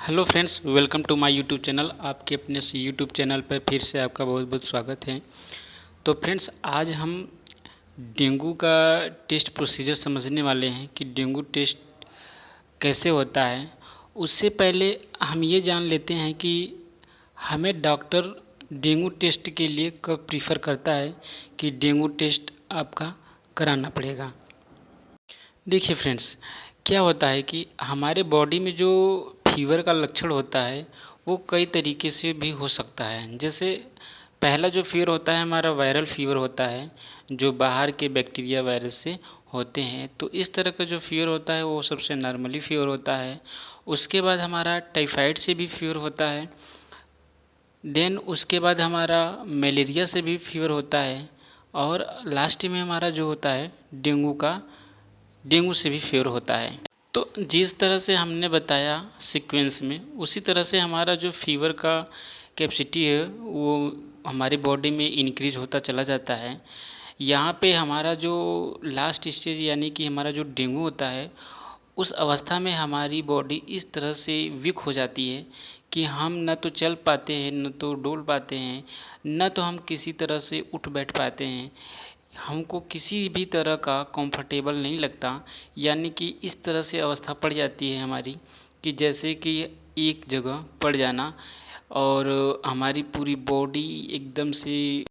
Hello friends, welcome to my YouTube channel. आपके अपने YouTube channel पर फिर से आपका बहुत बहुत स्वागत है। तो फ्रेंड्स, आज हम डेंगू का टेस्ट प्रोसीजर समझने वाले हैं कि डेंगू टेस्ट कैसे होता है। उससे पहले हम ये जान लेते हैं कि हमें डॉक्टर डेंगू टेस्ट के लिए कब प्रीफर करता है कि डेंगू टेस्ट आपका कराना पड़ेगा। देखिए फ्रेंड्स, क्या होता है कि हमारे बॉडी में जो फीवर का लक्षण होता है वो कई तरीके से भी हो सकता है। जैसे पहला जो फीवर होता है हमारा वायरल फीवर होता है, जो बाहर के बैक्टीरिया वायरस से होते हैं। तो इस तरह का जो फीवर होता है वो सबसे नॉर्मली फीवर होता है। उसके बाद हमारा टाइफाइड से भी फीवर होता है। देन उसके बाद हमारा मलेरिया से भी फीवर होता है। और लास्ट में हमारा जो होता है डेंगू से भी फीवर होता है। तो जिस तरह से हमने बताया सीक्वेंस में, उसी तरह से हमारा जो फीवर का कैपेसिटी है वो हमारी बॉडी में इंक्रीज होता चला जाता है। यहाँ पे हमारा जो लास्ट स्टेज यानी कि हमारा जो डेंगू होता है, उस अवस्था में हमारी बॉडी इस तरह से वीक हो जाती है कि हम न तो चल पाते हैं, न तो डोल पाते हैं, न तो हम किसी तरह से उठ बैठ पाते हैं। हमको किसी भी तरह का कंफर्टेबल नहीं लगता। यानी कि इस तरह से अवस्था पड़ जाती है हमारी कि जैसे कि एक जगह पड़ जाना और हमारी पूरी बॉडी एकदम से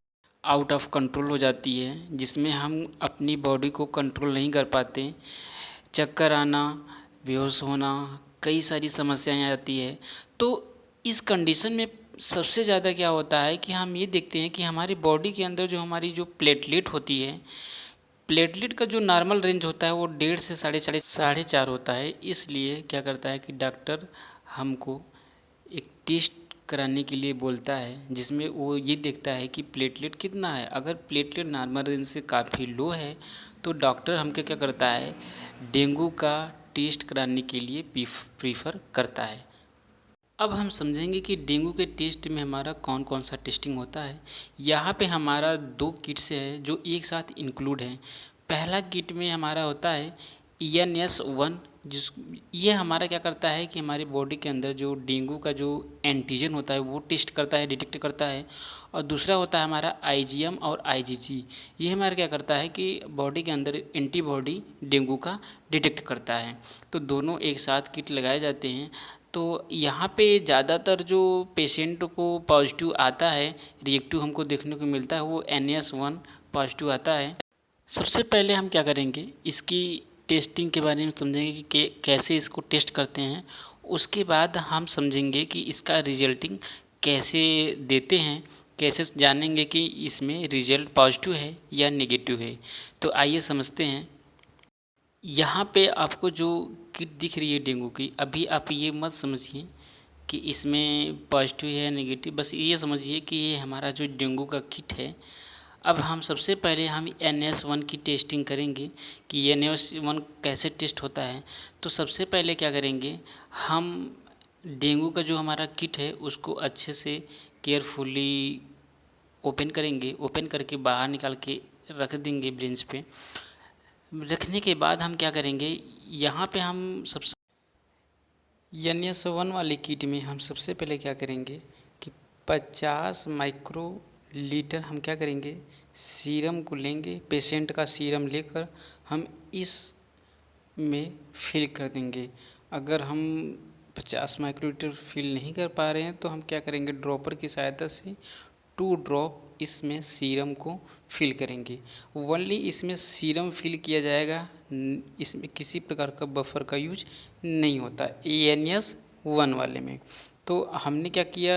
आउट ऑफ कंट्रोल हो जाती है, जिसमें हम अपनी बॉडी को कंट्रोल नहीं कर पाते। चक्कर आना, बेहोश होना, कई सारी समस्याएं आती है। तो इस कंडीशन में सबसे ज़्यादा क्या होता है कि हम ये देखते हैं कि हमारी बॉडी के अंदर जो हमारी जो प्लेटलेट होती है, प्लेटलेट का जो नॉर्मल रेंज होता है वो 1.5 से साढ़े चार होता है। इसलिए क्या करता है कि डॉक्टर हमको एक टेस्ट कराने के लिए बोलता है, जिसमें वो ये देखता है कि प्लेटलेट कितना है। अगर प्लेटलेट नॉर्मल रेंज से काफ़ी लो है तो डॉक्टर हमको क्या करता है, डेंगू का टेस्ट कराने के लिए प्रीफर करता है। अब हम समझेंगे कि डेंगू के टेस्ट में हमारा कौन कौन सा टेस्टिंग होता है। यहाँ पे हमारा 2 किट्स है जो एक साथ इंक्लूड हैं। पहला किट में हमारा होता है ENS-1, जिस ये हमारा क्या करता है कि हमारी बॉडी के अंदर जो डेंगू का जो एंटीजन होता है वो टेस्ट करता है, डिटेक्ट करता है। और दूसरा होता है हमारा IgM और IgG। ये हमारा क्या करता है कि बॉडी के अंदर एंटीबॉडी डेंगू का डिटेक्ट करता है। तो दोनों एक साथ किट लगाए जाते हैं। तो यहाँ पे ज़्यादातर जो पेशेंट को पॉजिटिव आता है, रिएक्टिव हमको देखने को मिलता है, वो NS-1 पॉजिटिव आता है। सबसे पहले हम क्या करेंगे, इसकी टेस्टिंग के बारे में समझेंगे कि कैसे इसको टेस्ट करते हैं। उसके बाद हम समझेंगे कि इसका रिजल्टिंग कैसे देते हैं, कैसे जानेंगे कि इसमें रिजल्ट पॉजिटिव है या नेगेटिव है। तो आइए समझते हैं। यहाँ पे आपको जो किट दिख रही है डेंगू की, अभी आप ये मत समझिए कि इसमें पॉजिटिव है या नेगेटिव, बस ये समझिए कि ये हमारा जो डेंगू का किट है। अब हम सबसे पहले हम NS-1 की टेस्टिंग करेंगे कि NS-1 कैसे टेस्ट होता है। तो सबसे पहले क्या करेंगे, हम डेंगू का जो हमारा किट है उसको अच्छे से केयरफुली ओपन करेंगे। ओपन करके बाहर निकाल के रख देंगे ब्रेंच पे। रखने के बाद हम क्या करेंगे, यहाँ पे हम सबसे NS-1 वाले किट में हम सबसे पहले क्या करेंगे कि 50 माइक्रो लीटर हम क्या करेंगे, सीरम को लेंगे। पेशेंट का सीरम लेकर हम इस में फिल कर देंगे। अगर हम 50 माइक्रोलीटर फिल नहीं कर पा रहे हैं तो हम क्या करेंगे, ड्रॉपर की सहायता से 2 ड्रॉप इसमें सीरम को फिल करेंगे। ओनली इसमें सीरम फिल किया जाएगा, इसमें किसी प्रकार का बफर का यूज नहीं होता NS-1 वाले में। तो हमने क्या किया,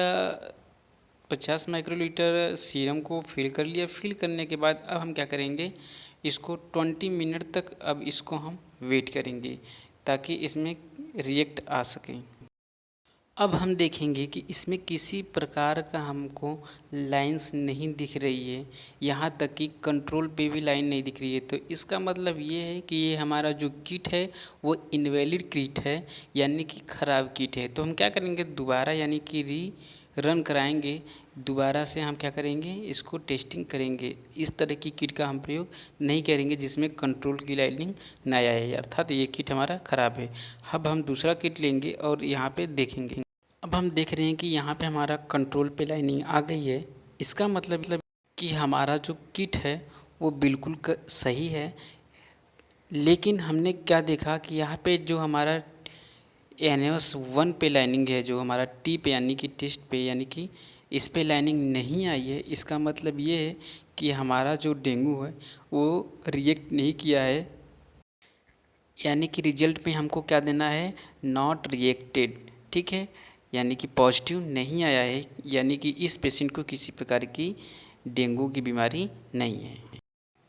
50 माइक्रोलीटर सीरम को फिल कर लिया। फिल करने के बाद अब हम क्या करेंगे, इसको 20 मिनट तक अब इसको हम वेट करेंगे ताकि इसमें रिएक्ट आ सके। अब हम देखेंगे कि इसमें किसी प्रकार का हमको लाइंस नहीं दिख रही है, यहाँ तक कि कंट्रोल पे भी लाइन नहीं दिख रही है। तो इसका मतलब ये है कि ये हमारा जो किट है वो इनवैलिड किट है, यानी कि ख़राब किट है। तो हम क्या करेंगे, दोबारा यानी कि रन कराएंगे। दोबारा से हम क्या करेंगे, इसको टेस्टिंग करेंगे। इस तरह की किट का हम प्रयोग नहीं करेंगे जिसमें कंट्रोल की लाइनिंग ना आए, अर्थात ये किट हमारा ख़राब है। अब हम दूसरा किट लेंगे और यहाँ पे देखेंगे। अब हम देख रहे हैं कि यहाँ पे हमारा कंट्रोल पे लाइनिंग आ गई है। इसका मतलब कि हमारा जो किट है वो बिल्कुल सही है। लेकिन हमने क्या देखा कि यहाँ पे जो हमारा NS1 पे लाइनिंग है, जो हमारा टी पे यानी कि टेस्ट पे यानी कि इस पे लाइनिंग नहीं आई है। इसका मतलब ये है कि हमारा जो डेंगू है वो रिएक्ट नहीं किया है, यानी कि रिजल्ट में हमको क्या देना है, नॉट रिएक्टेड। ठीक है, यानी कि पॉजिटिव नहीं आया है, यानी कि इस पेशेंट को किसी प्रकार की डेंगू की बीमारी नहीं है।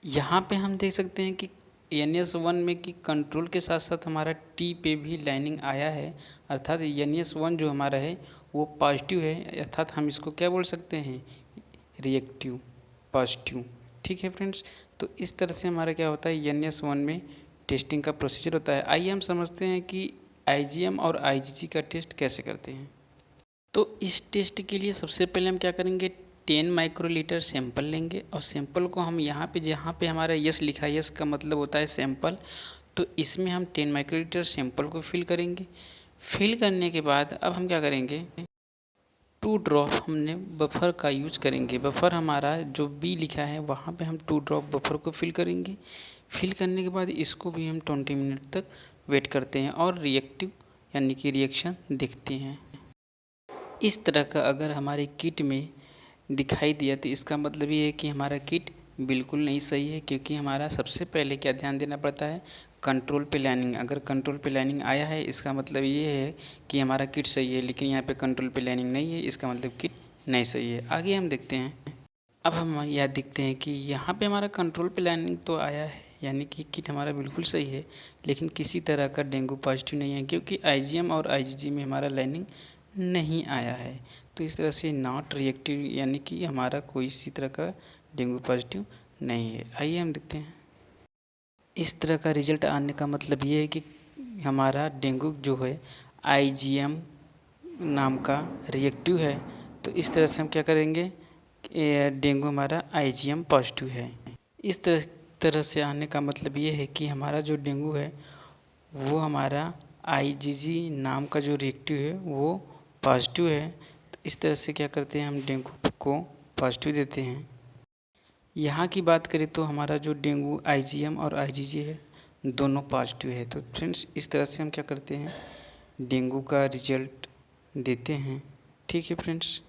यहाँ पे हम देख सकते हैं कि NS1 में कि कंट्रोल के साथ साथ हमारा टी पे भी लाइनिंग आया है, अर्थात NS1 जो हमारा है वो पॉजिटिव है, अर्थात हम इसको क्या बोल सकते हैं, रिएक्टिव पॉजिटिव। ठीक है फ्रेंड्स, तो इस तरह से हमारा क्या होता है NS1 में टेस्टिंग का प्रोसीजर होता है। आइए हम समझते हैं कि IgM और IgG का टेस्ट कैसे करते हैं। तो इस टेस्ट के लिए सबसे पहले हम क्या करेंगे, 10 माइक्रोलीटर सैंपल लेंगे और सैंपल को हम यहाँ पे जहाँ पे हमारा यस लिखा है, यस का मतलब होता है सैंपल, तो इसमें हम 10 माइक्रोलीटर सैंपल को फिल करेंगे। फिल करने के बाद अब हम क्या करेंगे, 2 ड्रॉप हमने बफर का यूज करेंगे। बफर हमारा जो बी लिखा है वहाँ पे हम 2 ड्रॉप बफर को फिल करेंगे। फिल करने के बाद इसको भी हम 20 मिनट तक वेट करते हैं और रिएक्टिव यानी कि रिएक्शन देखते हैं। इस तरह का अगर हमारे किट में दिखाई दिया तो इसका मतलब ये है कि हमारा किट बिल्कुल नहीं सही है, क्योंकि हमारा सबसे पहले क्या ध्यान देना पड़ता है, कंट्रोल पे लाइनिंग। अगर कंट्रोल पे लाइनिंग आया है इसका मतलब ये है कि हमारा किट सही है, लेकिन यहाँ पे कंट्रोल पे लाइनिंग नहीं है, इसका मतलब किट नहीं सही है। आगे हम देखते हैं। अब हम यह देखते हैं कि यहाँ पे हमारा कंट्रोल पे लाइनिंग तो आया है, यानी कि किट हमारा बिल्कुल सही है, लेकिन किसी तरह का डेंगू पॉजिटिव नहीं है, क्योंकि IgM और IgG में हमारा लाइनिंग नहीं आया है। तो इस तरह से नॉट रिएक्टिव यानी कि हमारा कोई इसी तरह का डेंगू पॉजिटिव नहीं है। आइए हम देखते हैं। इस तरह का रिजल्ट आने का मतलब ये है कि हमारा डेंगू जो है IgM नाम का रिएक्टिव है। तो इस तरह से हम क्या करेंगे, डेंगू हमारा IgM पॉजिटिव है। इस तरह से आने का मतलब ये है कि हमारा जो डेंगू है वो हमारा IgG नाम का जो रिएक्टिव है वो पॉजिटिव है। तो इस तरह से क्या करते हैं, हम डेंगू को पॉजिटिव देते हैं। यहाँ की बात करें तो हमारा जो डेंगू IgM और IgG है दोनों पॉजिटिव है। तो फ्रेंड्स इस तरह से हम क्या करते हैं, डेंगू का रिजल्ट देते हैं। ठीक है फ्रेंड्स।